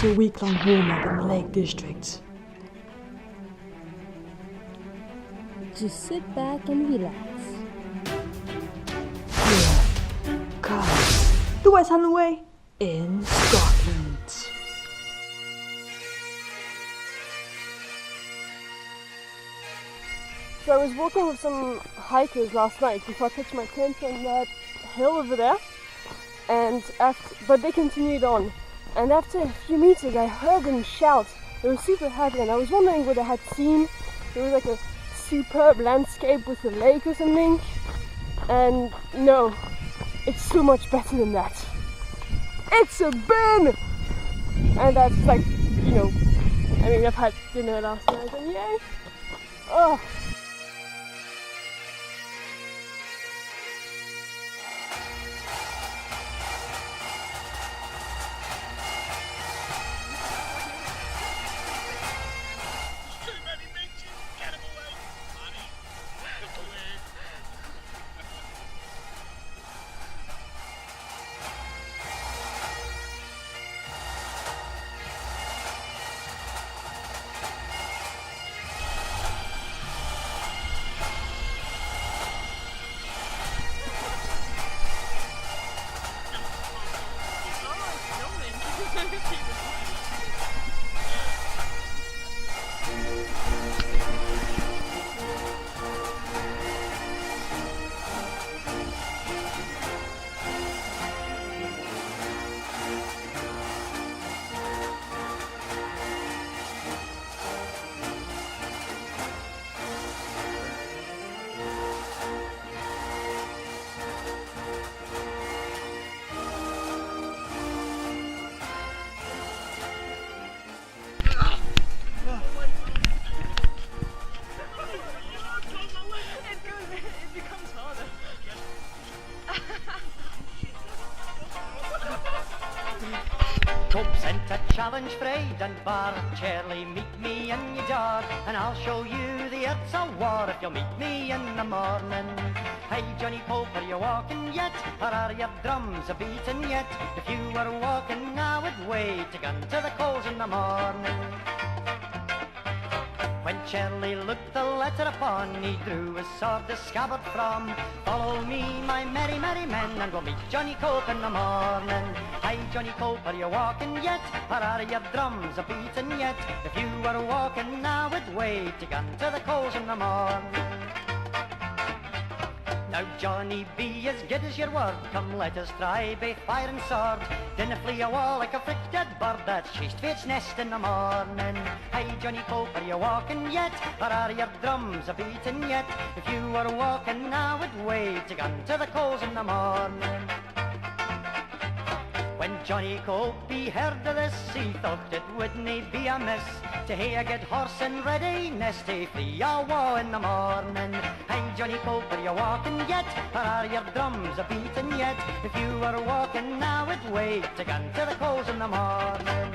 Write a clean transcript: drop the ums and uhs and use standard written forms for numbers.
just a week-long warm-up in the Lake District. Just sit back and relax. Here comes the West Highland Way in Scotland. So I was walking with some hikers last night before I pitched my tent on that hill over there, but they continued on. And after a few meters, I heard them shout. They were super happy, and I was wondering what they had seen. It was like a superb landscape with a lake or something. And no, it's so much better than that. It's a bin! And that's like, I've had dinner last night, and yay! Oh. Cope sent a challenge Fred and Bar. Charlie, meet me in your jar, and I'll show you the arts of war if you'll meet me in the morning. Hey, Johnny Cope, are you walking yet? Or are your drums a beating yet? If you were walking, I would wait to gun to the coals in the morning. When Charlie looked the letter upon, he drew his sword the scabbard from. Follow me, my merry, merry men, and we'll meet Johnny Cope in the morning. Hi, Johnny Cope, are you walking yet? Or are your drums a beating yet? If you were walking, I would wait to gun to the coals in the morning. Now Johnny, be as good as your word. Come, let us try by fire and sword. Dinna flee a wall like a fricked dead bird that's chased for its nest in the morning. Hi, Johnny Cope, are you walking yet? Or are your drums a beating yet? If you were walking, I would wait to gun to the coals in the morning. When Johnny Cope he heard of this, he thought it wouldn't be amiss to hae a good horse in readiness to flee a war in the morning. Hey, Johnny Cope, are you walking yet? Or are your drums a beating yet? If you were walking, I would wait to gun to the coals in the morning.